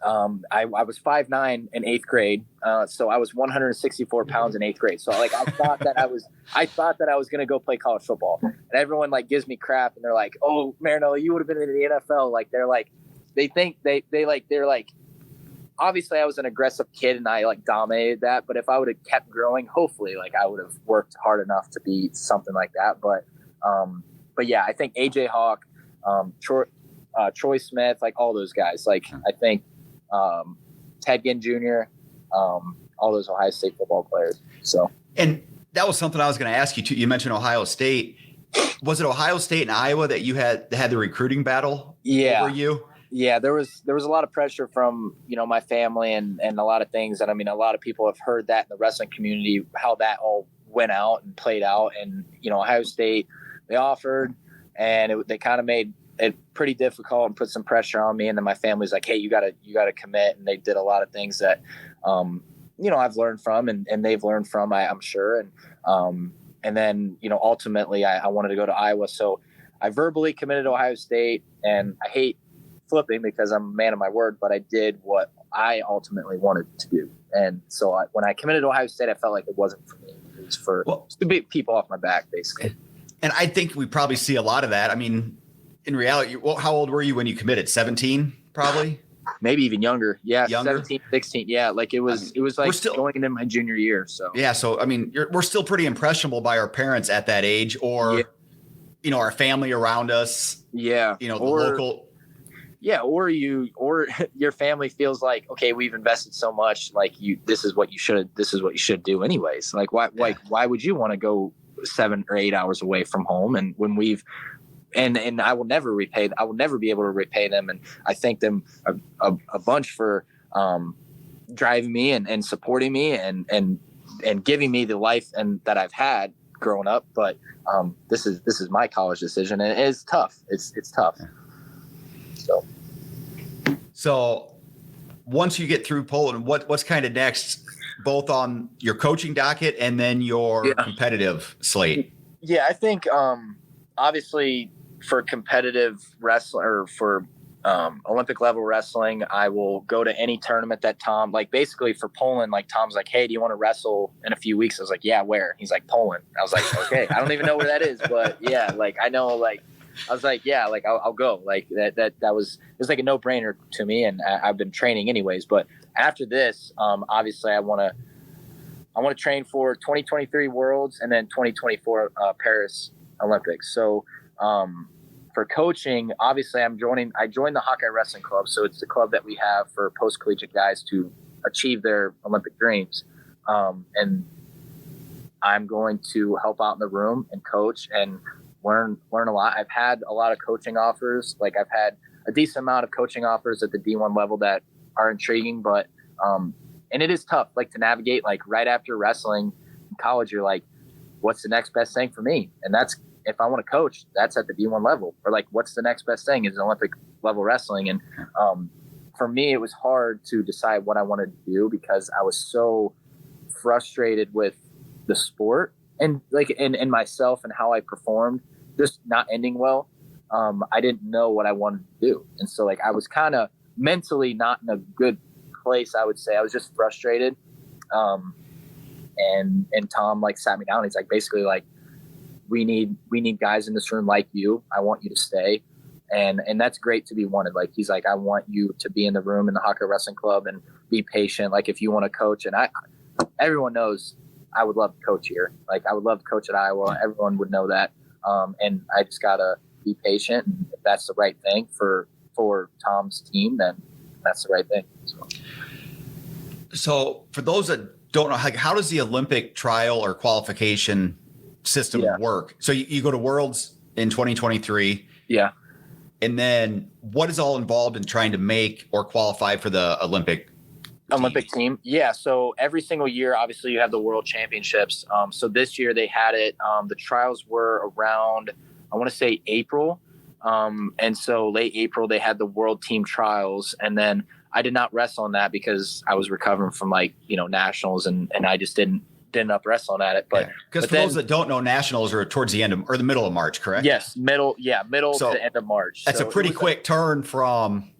I was 5'9" in 8th grade. So I was 164 pounds in 8th grade. So like, I thought that I was going to go play college football, and everyone like gives me crap and they're like, oh, Marinelli, you would have been in the NFL. Like, they're like, they're like, obviously I was an aggressive kid and I like dominated that. But if I would have kept growing, hopefully like I would have worked hard enough to be something like that. But yeah, I think AJ Hawk, Troy Smith, like all those guys, like I think, Ted Ginn Jr., all those Ohio State football players. So, and that was something I was going to ask you too. You mentioned Ohio State. Was it Ohio State and Iowa that you had the recruiting battle? Yeah. Over you? Yeah, there was a lot of pressure from, my family and a lot of things. And I mean, a lot of people have heard that in the wrestling community, how that all went out and played out. And, Ohio State, they offered, and they kind of made it pretty difficult and put some pressure on me. And then my family's like, hey, you gotta commit. And they did a lot of things that, I've learned from and they've learned from, I'm sure. And then, ultimately I wanted to go to Iowa. So I verbally committed to Ohio State, and I hate flipping because I'm a man of my word, but I did what I ultimately wanted to do. And so when I committed to Ohio State, I felt like it wasn't for me. It was to beat people off my back, basically. And I think we probably see a lot of that. I mean, in reality, how old were you when you committed? 17, probably? Maybe even younger. Yeah, younger? 17, 16. Yeah, like it was like going into my junior year. So yeah, so I mean, we're still pretty impressionable by our parents at that age, or our family around us. Yeah, the local. Yeah, or your family feels like, okay, we've invested so much, like this is what you should do anyways. Like why would you want to go 7 or 8 hours away from home? And when we've and I will never be able to repay them. And I thank them a bunch for driving me and supporting me and giving me the life and that I've had growing up. But this is my college decision, and it's tough. It's tough. So once you get through Poland, what's kind of next, both on your coaching docket and then your competitive slate? Yeah, I think obviously for competitive wrestling or for Olympic level wrestling, I will go to any tournament that Tom, like basically for Poland, like Tom's like, hey, do you want to wrestle in a few weeks? I was like, yeah, where? He's like, Poland. I was like, okay, I don't even know where that is, but yeah, like I know, like I was like, yeah, like I'll go. Like it was like a no brainer to me, and I've been training anyways. But after this, obviously I want to train for 2023 Worlds and then 2024 Paris Olympics. So for coaching, obviously I joined the Hawkeye Wrestling Club. So it's the club that we have for post-collegiate guys to achieve their Olympic dreams. And I'm going to help out in the room and coach and learn a lot. I've had a lot of coaching offers. Like I've had a decent amount of coaching offers at the D1 level that are intriguing, but and it is tough, like to navigate. Like right after wrestling in college, you're like, what's the next best thing for me? And that's, if I want to coach, that's at the D1 level. Or like, what's the next best thing is Olympic level wrestling. And for me, it was hard to decide what I wanted to do because I was so frustrated with the sport and like and myself and how I performed, just not ending well. I didn't know what I wanted to do, and so like I was kind of mentally not in a good place. I would say I was just frustrated. And Tom like sat me down. He's like, basically like, we need guys in this room like you. I want you to stay. And that's great to be wanted. Like, he's like, I want you to be in the room in the Hawkeye Wrestling Club and be patient. Like, if you want to coach, and everyone knows I would love to coach here. Like, I would love to coach at Iowa. Everyone would know that. And I just gotta be patient. And if that's the right thing for Tom's team, then that's the right thing. So for those that don't know, how does the Olympic trial or qualification system work? So you go to Worlds in 2023. Yeah. And then what is all involved in trying to make or qualify for the Olympic team? Yeah. So every single year, obviously you have the World Championships. So this year they had it. The trials were around, I want to say April. And so late April, they had the World Team Trials. And then I did not wrestle on that because I was recovering from nationals and I just didn't up wrestling at it. But because for those that don't know, nationals are towards the end of, or the middle of March, correct? Yes, middle to the end of March. That's a pretty quick turn from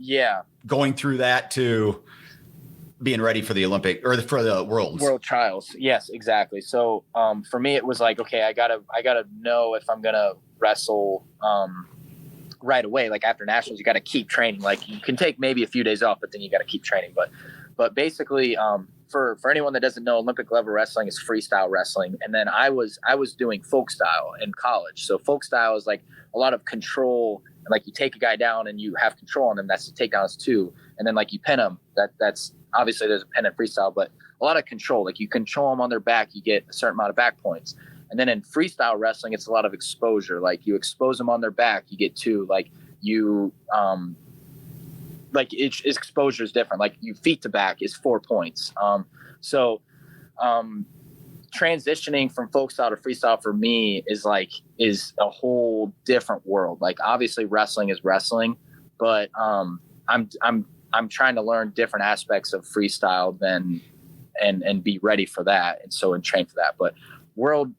going through that to being ready for the Olympic or for the World Trials. Yes, exactly. So for me, it was like, okay, I gotta know if I'm gonna wrestle right away. Like after nationals, you got to keep training. Like you can take maybe a few days off, but then you got to keep training. But basically, for anyone that doesn't know, Olympic level wrestling is freestyle wrestling. And then I was doing folk style in college. So folk style is like a lot of control. And like you take a guy down and you have control on them. That's the takedowns too. And then like you pin them. That's obviously there's a pin in freestyle, but a lot of control. Like you control them on their back, you get a certain amount of back points. And then in freestyle wrestling, it's a lot of exposure. Like you expose them on their back, you get 2. Like you like exposure is different. Like you feet to back is 4 points. So transitioning from folk style to freestyle for me is a whole different world. Like obviously wrestling is wrestling, but I'm trying to learn different aspects of freestyle and be ready for that. And train for that. But world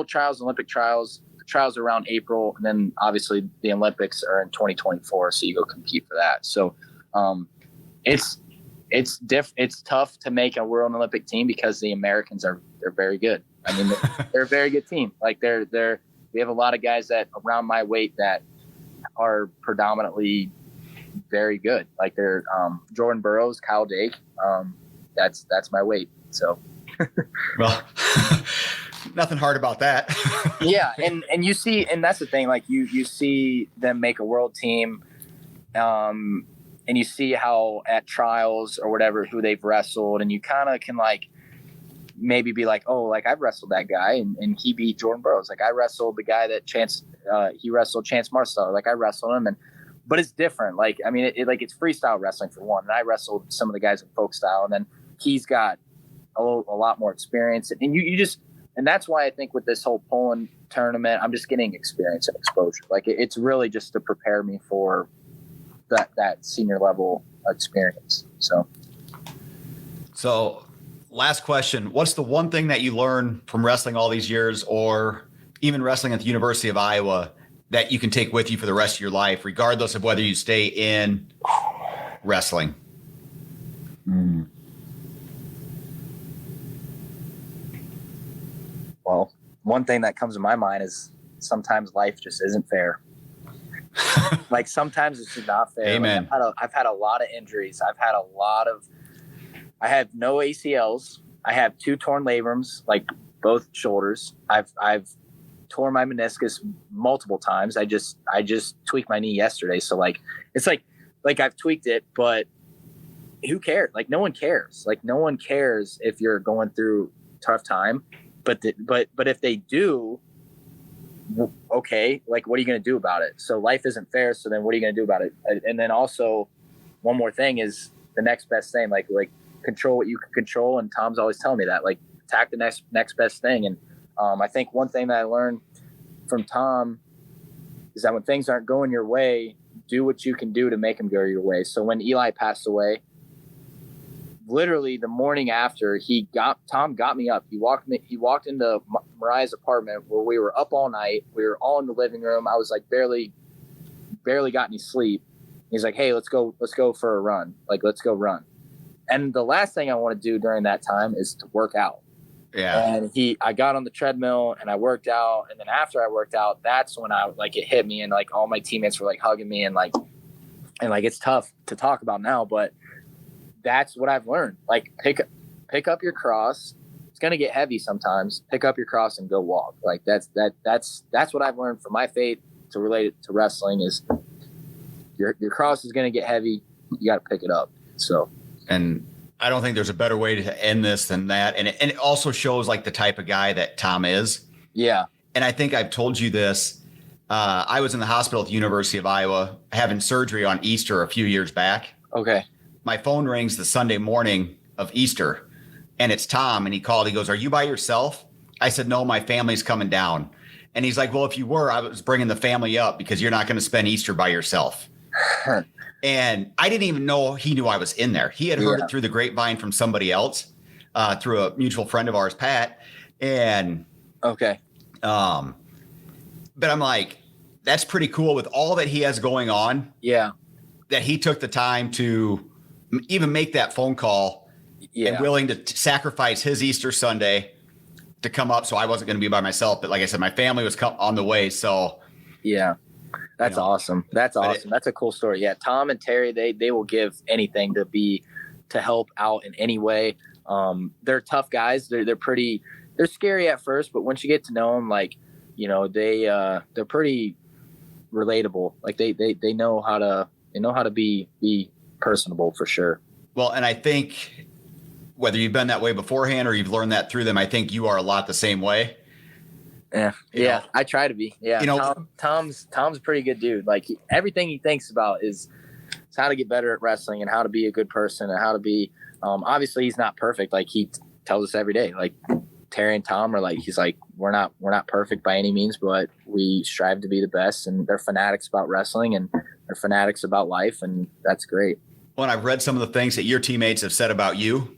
trials, Olympic trials, the trials are around April, and then obviously the Olympics are in 2024. So you go compete for that. So it's tough to make a World Olympic team because the Americans they're very good. I mean, they're a very good team. Like we have a lot of guys that around my weight that are predominantly very good. Like they're Jordan Burroughs, Kyle Dake. That's my weight. So well, nothing hard about that. Yeah, and you see, and that's the thing. Like you see them make a world team. And you see how at trials or whatever, who they've wrestled, and you kind of can like maybe be like, oh, like I've wrestled that guy and he beat Jordan Burroughs. Like I wrestled the guy that he wrestled Chance Marcel. Like I wrestled him, but it's different. Like, I mean, it's freestyle wrestling for one. And I wrestled some of the guys in folk style, and then he's got a lot more experience. And you just, and that's why I think with this whole Poland tournament, I'm just getting experience and exposure. Like it's really just to prepare me for that senior level experience. So last question, what's the one thing that you learned from wrestling all these years, or even wrestling at the University of Iowa, that you can take with you for the rest of your life, regardless of whether you stay in wrestling? Well, one thing that comes to my mind is sometimes life just isn't fair. Like sometimes it's just not fair. Amen. Like I've had a lot of injuries. I have no ACLs. I have 2 torn labrums, like both shoulders. I've tore my meniscus multiple times. I just tweaked my knee yesterday. So like, it's like I've tweaked it, but who cares? Like no one cares. Like no one cares if you're going through a tough time. but if they do, okay, like, what are you going to do about it? So life isn't fair. So then what are you going to do about it? And then also one more thing is the next best thing, like control what you can control. And Tom's always telling me that, like, attack the next best thing. And I think one thing that I learned from Tom is that when things aren't going your way, do what you can do to make them go your way. So when Eli passed away, literally the morning after, Tom got me up. He walked into Mariah's apartment where we were up all night. We were all in the living room. I was like barely got any sleep. He's like, "Hey, let's go for a run. Like, let's go run." And the last thing I want to do during that time is to work out. Yeah. And I got on the treadmill and I worked out. And then after I worked out, that's when it hit me, and like all my teammates were like hugging me, and like it's tough to talk about now, but that's what I've learned. Like, pick up your cross. It's going to get heavy sometimes. Pick up your cross and go walk. Like that's what I've learned from my faith to relate it to wrestling is your cross is going to get heavy. You got to pick it up. So, and I don't think there's a better way to end this than that. And it also shows like the type of guy that Tom is. Yeah. And I think I've told you this. I was in the hospital at the University of Iowa having surgery on Easter a few years back. Okay. My phone rings the Sunday morning of Easter, and it's Tom. And he called. He goes, "Are you by yourself?" I said, "No, my family's coming down." And he's like, "Well, if you were, I was bringing the family up because you're not going to spend Easter by yourself." And I didn't even know he knew I was in there. He had heard it through the grapevine from somebody else, through a mutual friend of ours, Pat. And okay. But I'm like, that's pretty cool with all that he has going on. Yeah. That he took the time to even make that phone call and willing to sacrifice his Easter Sunday to come up. So I wasn't going to be by myself. But like I said, my family was on the way. So yeah. That's awesome. That's awesome. That's a cool story. Yeah. Tom and Terry, they will give anything to help out in any way. They're tough guys. They're scary at first, but once you get to know them, like, you know, they're pretty relatable. Like they know how to be personable for sure. Well, and I think whether you've been that way beforehand or you've learned that through them, I think you are a lot the same way. Yeah. Yeah. I try to be. Yeah. You know, Tom's a pretty good dude. Like, everything he thinks about is how to get better at wrestling and how to be a good person and how to be, obviously he's not perfect. Like, he tells us every day, like Terry and Tom are like, he's like, we're not perfect by any means, but we strive to be the best, and they're fanatics about wrestling and they're fanatics about life. And that's great. Well, and I've read some of the things that your teammates have said about you,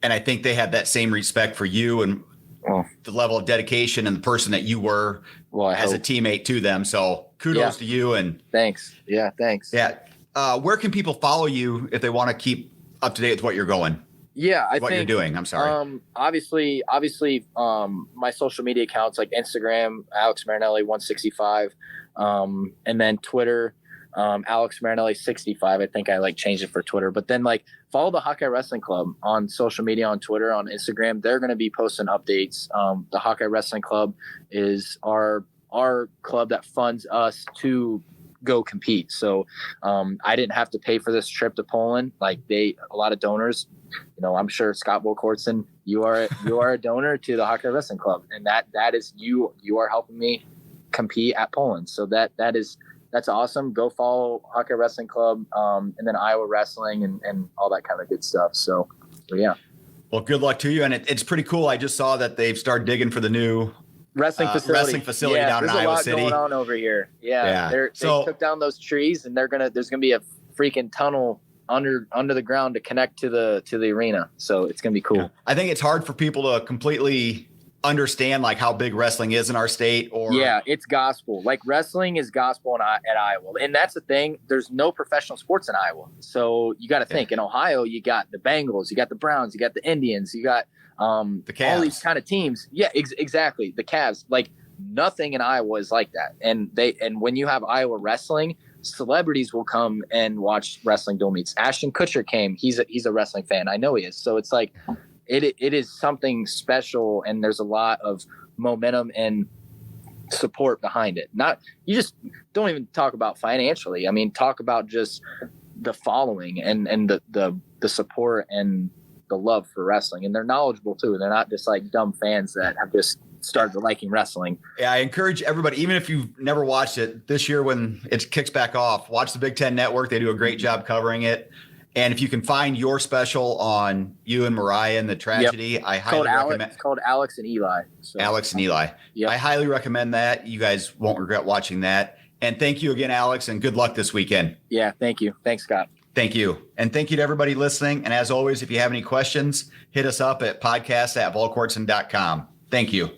and I think they had that same respect for you and the level of dedication and the person that you were as a teammate to them. So kudos to you. And thanks. Yeah. Thanks. Yeah. Where can people follow you if they want to keep up to date with what you're going? Yeah. I think you're doing. I'm sorry. Obviously, my social media accounts like Instagram, Alex Marinelli 165. And then Twitter, Alex Marinelli 65. I think I changed it for Twitter, but then follow the Hawkeye Wrestling Club on social media, on Twitter, on Instagram. They're going to be posting updates. The Hawkeye Wrestling Club is our club that funds us to go compete. So I didn't have to pay for this trip to Poland. A lot of donors, I'm sure Scott Volquartsen, you are a donor to the Hawkeye Wrestling Club, and that is you are helping me compete at Poland. So that's awesome. Go follow Hawkeye Wrestling Club, and then Iowa Wrestling and all that kind of good stuff. So yeah. Well, good luck to you. And it's pretty cool. I just saw that they've started digging for the new wrestling facility down in Iowa City. There's a lot going on over here. Yeah. They took down those trees, and there's going to be a freaking tunnel under the ground to connect to the arena. So it's going to be cool. Yeah. I think it's hard for people to completely understand how big wrestling is in our state. It's gospel. Wrestling is gospel at Iowa, and that's the thing. There's no professional sports in Iowa, so you got to think. In Ohio, you got the Bengals, you got the Browns, you got the Indians, you got the Cavs. All these kind of teams. Yeah, exactly. The Cavs. Nothing in Iowa is like that. And when you have Iowa wrestling, celebrities will come and watch wrestling dual meets. Ashton Kutcher came. He's a wrestling fan. I know he is. So it's it is something special, and there's a lot of momentum and support behind it. You just don't even talk about financially. I mean, talk about just the following and the support and the love for wrestling, and they're knowledgeable too. They're not just like dumb fans that have just started liking wrestling. Yeah, I encourage everybody, even if you've never watched it, this year when it kicks back off, watch the Big Ten Network. They do a great job covering it. And if you can find your special on you and Mariah and the tragedy, Yep. I highly recommend. It's called Alex and Eli. So. Alex and Eli. Yep. I highly recommend that. You guys won't regret watching that. And thank you again, Alex, and good luck this weekend. Yeah, thank you. Thanks, Scott. Thank you. And thank you to everybody listening. And as always, if you have any questions, hit us up at podcast@volquartsen.com. Thank you.